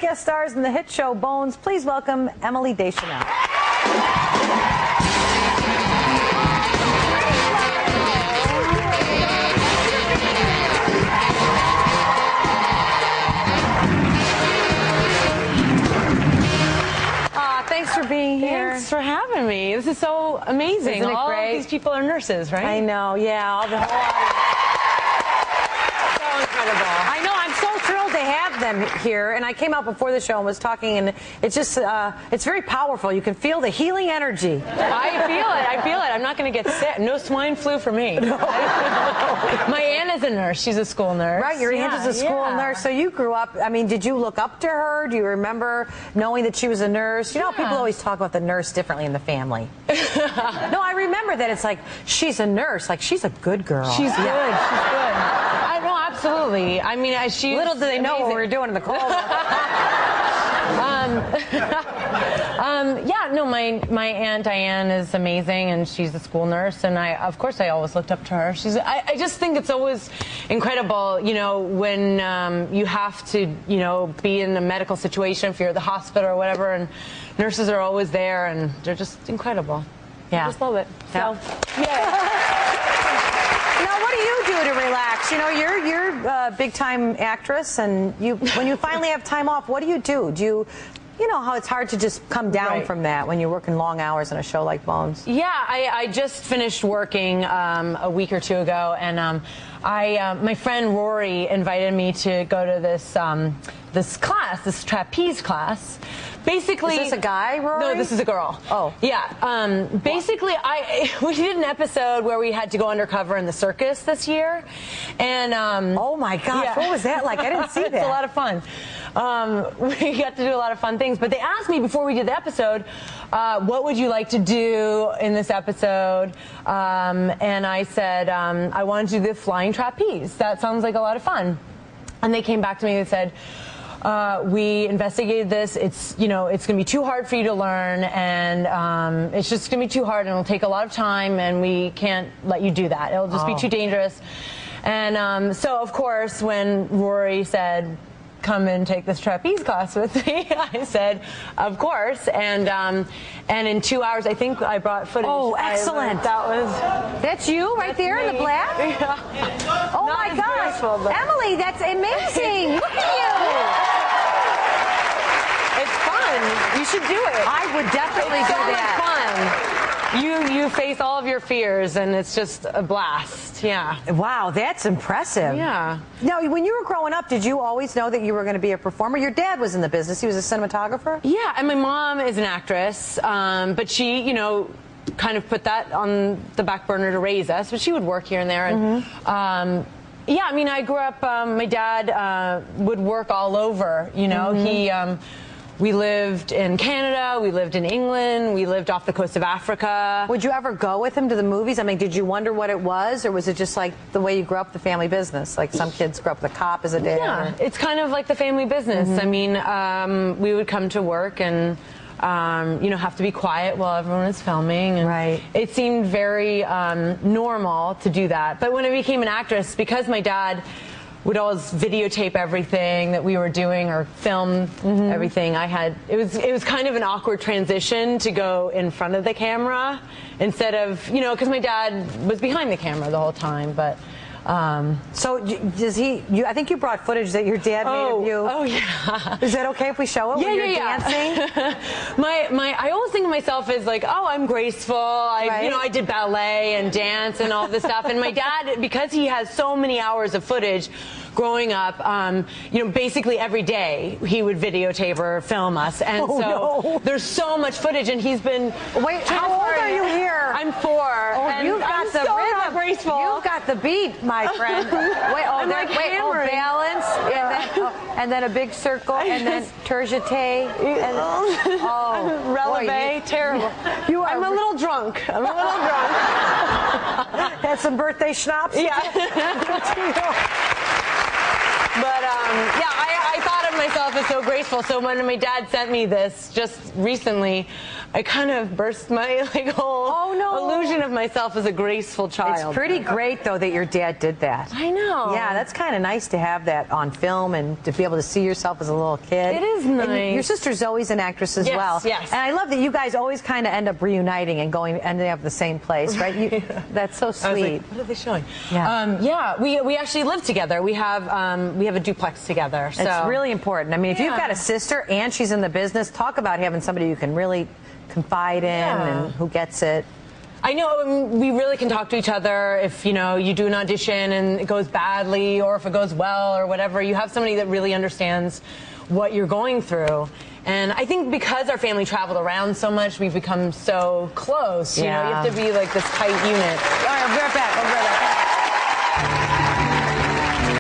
Guest stars in the hit show Bones. Please welcome Emily Deschanel. Thanks for being here. Thanks for having me. This is so amazing. Isn't it all great? Of these people are nurses, right? I know, yeah. All the So incredible. I know, I'm so thrilled to have them here. And I came out before the show and was talking, and it's just, it's very powerful. You can feel the healing energy. I feel it. I feel it. I'm not going to get sick. No swine flu for me. No. My aunt is a nurse. She's a school nurse. Right, your aunt is a school nurse. So you grew up, I mean, did you look up to her? Do you remember knowing that she was a nurse? You know, people always talk about the nurse differently in the family. No, I remember that. It's like, she's a nurse. Like, she's a good girl. She's good. She's good. I know, absolutely. I mean, she. Little do they know what we're doing in the cold. Yeah, no, my Aunt Diane is amazing, and she's a school nurse, and of course I always looked up to her. I just think it's always incredible, you know, when you have to, you know, be in a medical situation, if you're at the hospital or whatever, and nurses are always there, and they're just incredible. Yeah. I just love it. Yeah. So, yeah. Now, what do you do to relax? You know, you're a big-time actress, and when you finally have time off, what do you do? You know how it's hard to just come down from that when you're working long hours on a show like Bones? Yeah, I just finished working a week or two ago, and my friend Rory invited me to go to this class, this trapeze class. Basically, is this a guy, Rory? No, this is a girl. Oh, yeah. Basically, we did an episode where we had to go undercover in the circus this year, and oh my gosh, what was that like? I didn't see that. It's a lot of fun. We got to do a lot of fun things, but they asked me before we did the episode, what would you like to do in this episode? And I said, I want to do the flying trapeze. That sounds like a lot of fun. And they came back to me and said, we investigated this. It's, you know, it's going to be too hard for you to learn, and it's just going to be too hard, and it'll take a lot of time, and we can't let you do that. It'll just be too dangerous. And so, of course, when Rory said, come and take this trapeze class with me, I said, of course. And in 2 hours, I think I brought footage. Oh, excellent. That's you right there in the black? Yeah. Oh, Not my gosh. graceful, Emily, that's amazing. Look at you. It's fun. You should do it. I would definitely do that. It's so much fun. You face all of your fears, and it's just a blast. Yeah. Wow, that's impressive. Yeah. Now, when you were growing up, did you always know that you were going to be a performer? Your dad was in the business. He was a cinematographer? Yeah, and my mom is an actress, but she, you know, kind of put that on the back burner to raise us, but she would work here and there. And, yeah, I mean, I grew up, my dad would work all over, you know. We lived in Canada, we lived in England, we lived off the coast of Africa. Would you ever go with him to the movies? I mean, did you wonder what it was, or was it just like the way you grew up, the family business? Like some kids grew up with a cop as a dad? Yeah, it's kind of like the family business. I mean, we would come to work and, you know, have to be quiet while everyone is filming. And it seemed very normal to do that. But when I became an actress, because my dad would always videotape everything that we were doing or film everything, it was kind of an awkward transition to go in front of the camera instead of, you know, because my dad was behind the camera the whole time. But so does he? I think you brought footage that your dad made of you. Oh yeah. Is that okay if we show it when you're dancing? I always think of myself as like, oh, I'm graceful. You know, I did ballet and dance and all this stuff. And my dad, because he has so many hours of footage growing up, you know, basically every day he would videotape or film us. And there's so much footage, and he's been. Wait, how old are you here? I'm 4. Oh, and you've got the so rhythm. not graceful. You've got the beat, my friend. Balance, and then a big circle, and then tourjete, and releve, terrible. I'm a little drunk. Had some birthday schnapps? Yeah. But yeah, I thought of myself as so graceful. So when my dad sent me this just recently, I kind of burst my whole illusion of myself as a graceful child. It's pretty great though that your dad did that. I know. Yeah, that's kind of nice to have that on film and to be able to see yourself as a little kid. It is nice. And your sister Zoe's an actress as well. Yes. And I love that you guys always kind of end up reuniting and ending up the same place, right? That's so sweet. I was like, what are they showing? Yeah. We actually live together. We have a duplex together. So. It's really important. I mean, if you've got a sister and she's in the business, talk about having somebody you can really confide in and who gets it. I know we really can talk to each other if, you know, you do an audition and it goes badly or if it goes well or whatever. You have somebody that really understands what you're going through. And I think because our family traveled around so much, we've become so close. You know, you have to be like this tight unit. All right, I'll be right back.